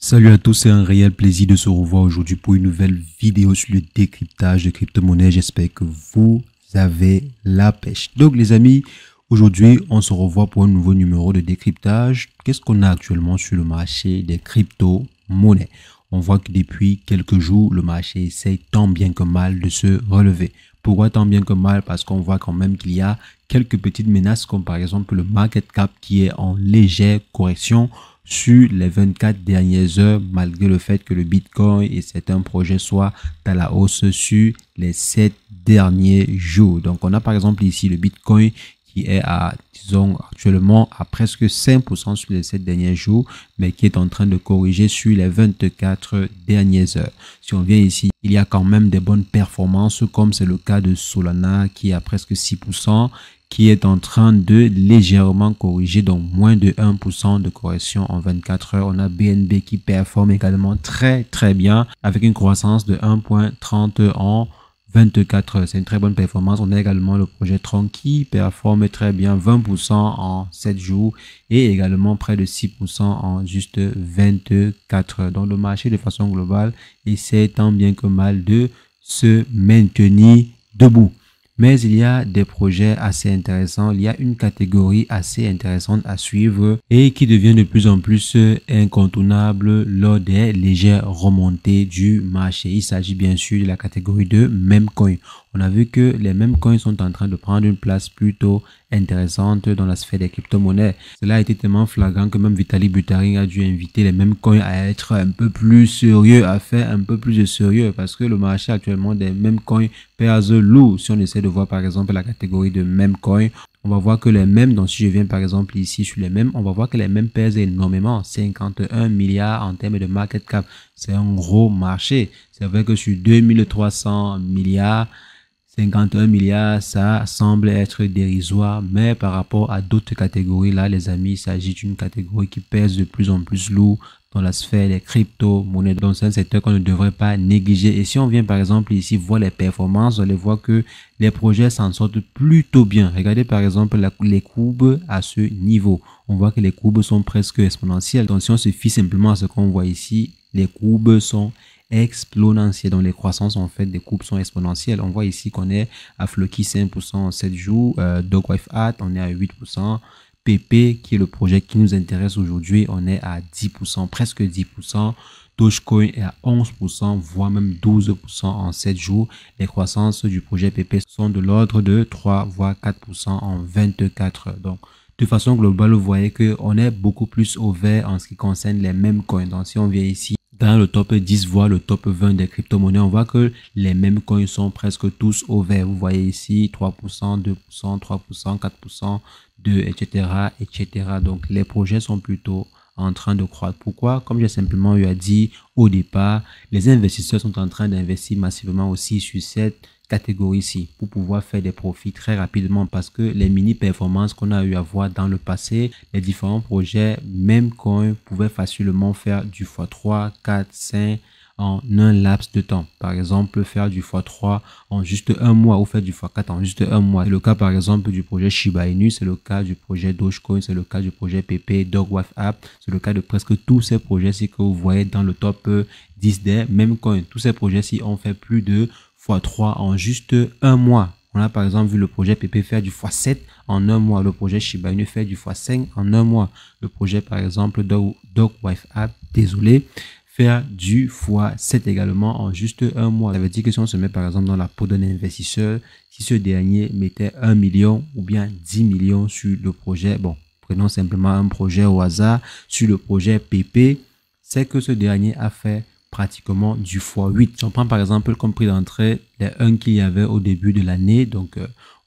Salut à tous, c'est un réel plaisir de se revoir aujourd'hui pour une nouvelle vidéo sur le décryptage de crypto-monnaies. J'espère que vous avez la pêche. Donc les amis, aujourd'hui on se revoit pour un nouveau numéro de décryptage. Qu'est-ce qu'on a actuellement sur le marché des crypto-monnaies? On voit que depuis quelques jours, le marché essaye tant bien que mal de se relever. Pourquoi tant bien que mal? Parce qu'on voit quand même qu'il y a quelques petites menaces comme par exemple le market cap qui est en légère correction sur les 24 dernières heures, malgré le fait que le Bitcoin et certains projets soient à la hausse sur les 7 derniers jours. Donc, on a par exemple ici le Bitcoin qui est à, disons, actuellement à presque 5% sur les 7 derniers jours, mais qui est en train de corriger sur les 24 dernières heures. Si on vient ici, il y a quand même des bonnes performances, comme c'est le cas de Solana qui est à presque 6%, qui est en train de légèrement corriger, donc moins de 1% de correction en 24 heures. On a BNB qui performe également très bien avec une croissance de 1,30 en 24 heures. C'est une très bonne performance. On a également le projet Tron qui performe très bien, 20% en 7 jours et également près de 6% en juste 24 heures. Donc le marché de façon globale essaie tant bien que mal de se maintenir debout. Mais il y a des projets assez intéressants, il y a une catégorie assez intéressante à suivre et qui devient de plus en plus incontournable lors des légères remontées du marché. Il s'agit bien sûr de la catégorie de meme coin. On a vu que les meme coins sont en train de prendre une place plutôt intéressante dans la sphère des crypto-monnaies. Cela a été tellement flagrant que même Vitalik Buterin a dû inviter les meme coins à être un peu plus sérieux, à faire un peu plus de sérieux parce que le marché actuellement des meme coins pèse lourd. Si on essaie de voir par exemple la catégorie de meme coin, on va voir que les mêmes, donc si je viens par exemple ici sur les mêmes, on va voir que les mêmes pèsent énormément, 51 milliards en termes de market cap. C'est un gros marché. C'est vrai que sur 2300 milliards, 51 milliards, ça semble être dérisoire, mais par rapport à d'autres catégories, là, les amis, il s'agit d'une catégorie qui pèse de plus en plus lourd dans la sphère des crypto-monnaies. Donc, c'est un secteur qu'on ne devrait pas négliger. Et si on vient, par exemple, ici, voir les performances, on allez voir que les projets s'en sortent plutôt bien. Regardez, par exemple, les courbes à ce niveau. On voit que les courbes sont presque exponentielles. Donc, si on se fie simplement à ce qu'on voit ici, les courbes sont exponentielle. Donc les croissances en fait des courbes sont exponentielles. On voit ici qu'on est à Floki 5% en 7 jours, Dogwife Hat on est à 8%, PP qui est le projet qui nous intéresse aujourd'hui, on est à 10%, presque 10%. Dogecoin est à 11%, voire même 12% en 7 jours. Les croissances du projet PP sont de l'ordre de 3 voire 4% en 24 heures. Donc de façon globale, vous voyez qu'on est beaucoup plus au vert en ce qui concerne les mêmes coins. Donc si on vient ici dans le top 10, voire le top 20 des crypto-monnaies, on voit que les mêmes coins sont presque tous au vert. Vous voyez ici 3%, 2%, 3%, 4%, 2, etc., etc. Donc, les projets sont plutôt en train de croître. Pourquoi? Comme j'ai simplement eu à dire au départ, les investisseurs sont en train d'investir massivement aussi sur cette catégorie-ci pour pouvoir faire des profits très rapidement parce que les mini-performances qu'on a eu à voir dans le passé, les différents projets, même qu'on pouvait facilement faire du x3, 4, 5 en un laps de temps. Par exemple, faire du x3 en juste un mois ou faire du x4 en juste un mois. C'est le cas par exemple du projet Shiba Inu, c'est le cas du projet Dogecoin, c'est le cas du projet PP, Dogwife App, c'est le cas de presque tous ces projets-ci que vous voyez dans le top 10 des mêmes coins. Tous ces projets-ci ont fait plus de x3 en juste un mois. On a par exemple vu le projet PP faire du x7 en un mois, le projet Shiba Inu faire du x5 en un mois, le projet par exemple Dogwife App, faire du x7 également en juste un mois. Ça veut dire que si on se met par exemple dans la peau d'un investisseur, si ce dernier mettait 1 million ou bien 10 millions sur le projet, bon, prenons simplement un projet au hasard, sur le projet PP, c'est que ce dernier a fait pratiquement du x8. Si on prend par exemple comme prix d'entrée les 1 qu'il y avait au début de l'année, donc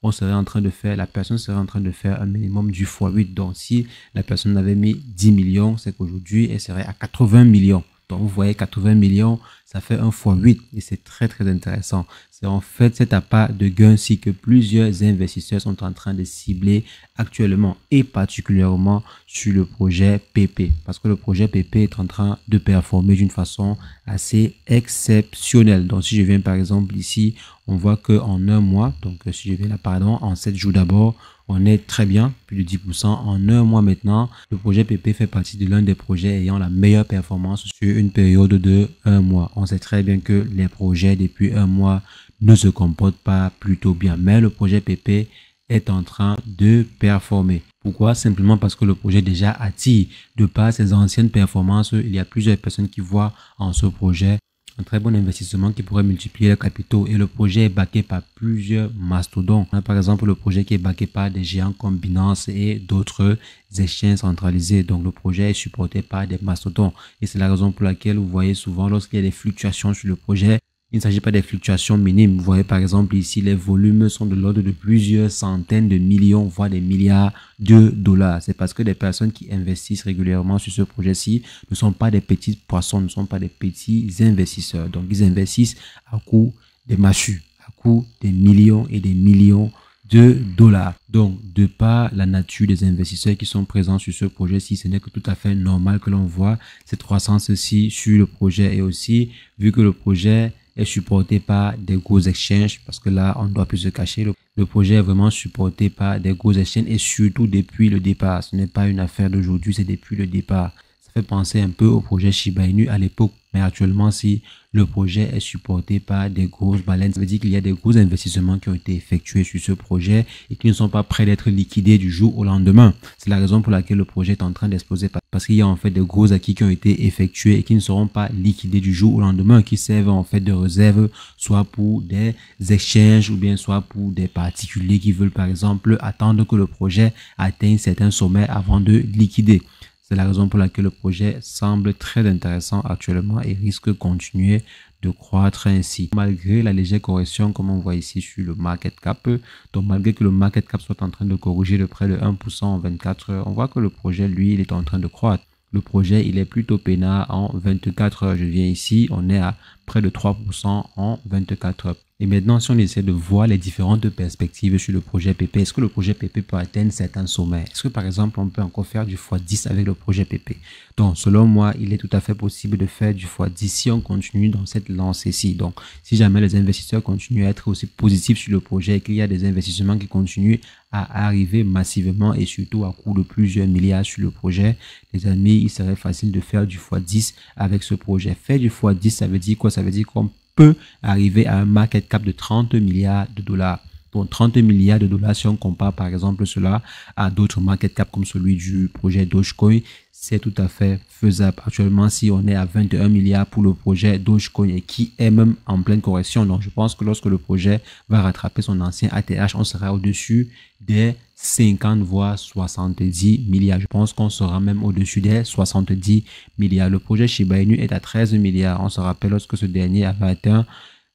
on serait en train de faire, la personne serait en train de faire un minimum du x8. Donc si la personne avait mis 10 millions, c'est qu'aujourd'hui elle serait à 80 millions. Donc vous voyez 80 millions, ça fait un fois 8 et c'est très très intéressant. C'est en fait cet appât de gain-ci que plusieurs investisseurs sont en train de cibler actuellement et particulièrement sur le projet PP, parce que le projet PP est en train de performer d'une façon assez exceptionnelle. Donc si je viens par exemple ici, on voit que en un mois, donc si je viens là pardon, en 7 jours d'abord, on est très bien, plus de 10%. En un mois maintenant, le projet PP fait partie de l'un des projets ayant la meilleure performance sur une période de un mois. On sait très bien que les projets depuis un mois ne se comportent pas plutôt bien, mais le projet PP est en train de performer. Pourquoi? Simplement parce que le projet déjà attire. De par ses anciennes performances, il y a plusieurs personnes qui voient en ce projet un très bon investissement qui pourrait multiplier les capitaux, et le projet est backé par plusieurs mastodontes. On a par exemple le projet qui est backé par des géants comme Binance et d'autres exchanges centralisés. Donc le projet est supporté par des mastodontes et c'est la raison pour laquelle vous voyez souvent lorsqu'il y a des fluctuations sur le projet, il ne s'agit pas des fluctuations minimes. Vous voyez par exemple ici, les volumes sont de l'ordre de plusieurs centaines de millions, voire des milliards de dollars. C'est parce que des personnes qui investissent régulièrement sur ce projet-ci ne sont pas des petits poissons, ne sont pas des petits investisseurs. Donc ils investissent à coup des machus, à coup des millions et des millions de dollars. Donc, de par la nature des investisseurs qui sont présents sur ce projet-ci, ce n'est que tout à fait normal que l'on voit cette croissance-ci sur le projet, et aussi vu que le projet est supporté par des gros exchanges, parce que là, on ne doit plus se cacher. Le projet est vraiment supporté par des gros exchanges et surtout depuis le départ. Ce n'est pas une affaire d'aujourd'hui, c'est depuis le départ. Ça fait penser un peu au projet Shiba Inu à l'époque. Mais actuellement, si le projet est supporté par des grosses baleines, ça veut dire qu'il y a des gros investissements qui ont été effectués sur ce projet et qui ne sont pas prêts d'être liquidés du jour au lendemain. C'est la raison pour laquelle le projet est en train d'exploser, parce qu'il y a en fait de gros acquis qui ont été effectués et qui ne seront pas liquidés du jour au lendemain, qui servent en fait de réserve, soit pour des exchanges ou bien soit pour des particuliers qui veulent par exemple attendre que le projet atteigne certains sommets avant de liquider. C'est la raison pour laquelle le projet semble très intéressant actuellement et risque de continuer de croître ainsi. Malgré la légère correction, comme on voit ici sur le market cap, donc malgré que le market cap soit en train de corriger de près de 1% en 24 heures, on voit que le projet, lui, il est en train de croître. Le projet, il est plutôt peinard en 24 heures. Je viens ici, on est à près de 3% en 24 heures. Et maintenant, si on essaie de voir les différentes perspectives sur le projet PP, est-ce que le projet PP peut atteindre certains sommets? Est-ce que par exemple, on peut encore faire du x10 avec le projet PP? Donc, selon moi, il est tout à fait possible de faire du x10 si on continue dans cette lancée-ci. Donc, si jamais les investisseurs continuent à être aussi positifs sur le projet et qu'il y a des investissements qui continuent à arriver massivement et surtout à coût de plusieurs milliards sur le projet, les amis, il serait facile de faire du x10 avec ce projet. Faire du x10, ça veut dire quoi? Ça veut dire qu'on peut arriver à un market cap de 30 milliards de dollars. Donc 30 milliards de dollars, si on compare par exemple cela à d'autres market cap comme celui du projet Dogecoin, c'est tout à fait faisable. Actuellement, si on est à 21 milliards pour le projet Dogecoin et qui est même en pleine correction, donc je pense que lorsque le projet va rattraper son ancien ATH, on sera au-dessus des 50 voire 70 milliards. Je pense qu'on sera même au-dessus des 70 milliards. Le projet Shiba Inu est à 13 milliards. On se rappelle lorsque ce dernier avait atteint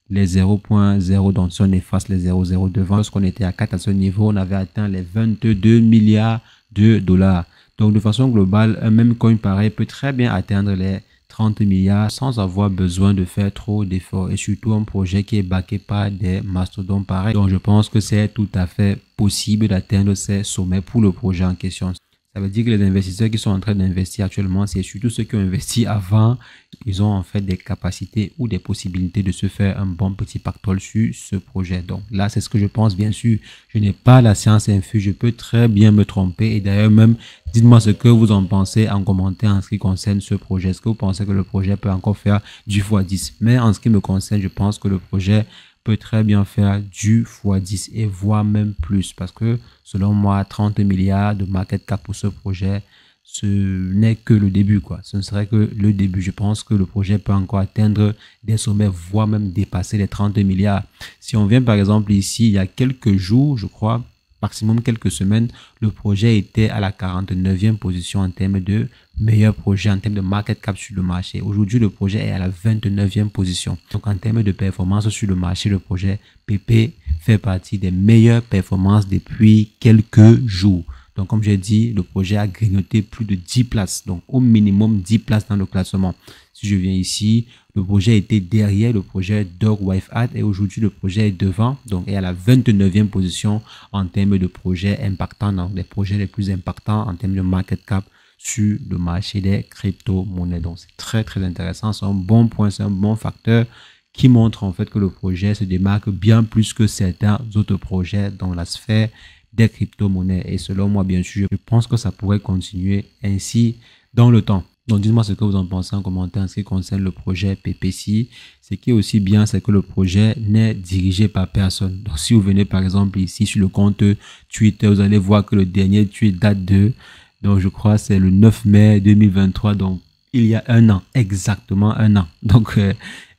les 0.0, donc si on efface les 0.0 devant, lorsqu'on était à 4 à ce niveau, on avait atteint les 22 milliards de dollars. Donc de façon globale, un même coin pareil peut très bien atteindre les 30 milliards sans avoir besoin de faire trop d'efforts, et surtout un projet qui est backé par des mastodontes pareils. Donc je pense que c'est tout à fait possible d'atteindre ces sommets pour le projet en question. Ça veut dire que les investisseurs qui sont en train d'investir actuellement, c'est surtout ceux qui ont investi avant. Ils ont en fait des capacités ou des possibilités de se faire un bon petit pactole sur ce projet. Donc là, c'est ce que je pense. Bien sûr, je n'ai pas la science infuse. Je peux très bien me tromper. Et d'ailleurs, même, dites-moi ce que vous en pensez en commentaire en ce qui concerne ce projet. Est-ce que vous pensez que le projet peut encore faire du x10? Mais en ce qui me concerne, je pense que le projet peut très bien faire du x10 et voire même plus, parce que selon moi 30 milliards de market cap pour ce projet, ce n'est que le début quoi. Ce ne serait que le début. Je pense que le projet peut encore atteindre des sommets, voire même dépasser les 30 milliards. Si on vient par exemple ici, il y a quelques jours, je crois, maximum quelques semaines, le projet était à la 49e position en termes de meilleur projet, en termes de market cap sur le marché. Aujourd'hui, le projet est à la 29e position. Donc, en termes de performance sur le marché, le projet PP fait partie des meilleures performances depuis quelques jours. Donc, comme j'ai dit, le projet a grignoté plus de 10 places. Donc, au minimum 10 places dans le classement. Si je viens ici, Le projet était derrière le projet Dog Wife Ad et aujourd'hui le projet est devant, donc est à la 29e position en termes de projets impactants, donc des projets les plus impactants en termes de market cap sur le marché des crypto-monnaies. Donc c'est très intéressant, c'est un bon point, c'est un bon facteur qui montre en fait que le projet se démarque bien plus que certains autres projets dans la sphère des crypto-monnaies. Et selon moi, bien sûr, je pense que ça pourrait continuer ainsi dans le temps. Donc, dites-moi ce que vous en pensez en commentaire en ce qui concerne le projet PPC. Ce qui est aussi bien, c'est que le projet n'est dirigé par personne. Donc, si vous venez par exemple ici sur le compte Twitter, vous allez voir que le dernier tweet date de, donc je crois c'est le 9 mai 2023. Donc, il y a un an, exactement un an. Donc,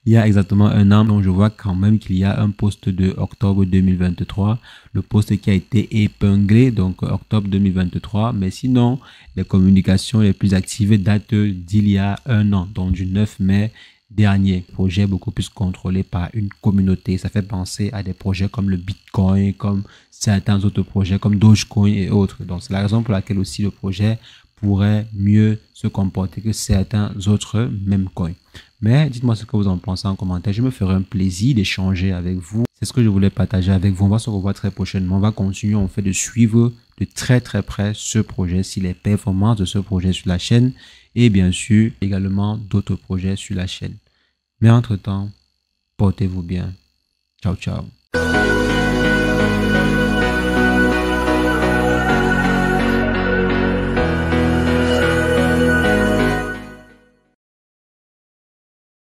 il y a exactement un an, donc je vois quand même qu'il y a un post de octobre 2023, le post qui a été épinglé, donc octobre 2023, mais sinon, les communications les plus actives datent d'il y a un an, donc du 9 mai dernier. Projet beaucoup plus contrôlé par une communauté. Ça fait penser à des projets comme le Bitcoin, comme certains autres projets comme Dogecoin et autres. Donc c'est la raison pour laquelle aussi le projet pourrait mieux se comporter que certains autres mêmes coins. Mais dites-moi ce que vous en pensez en commentaire. Je me ferai un plaisir d'échanger avec vous. C'est ce que je voulais partager avec vous. On va se revoir très prochainement. On va continuer en fait de suivre de très près ce projet, si les performances de ce projet sur la chaîne et bien sûr également d'autres projets sur la chaîne. Mais entre-temps, portez-vous bien. Ciao, ciao.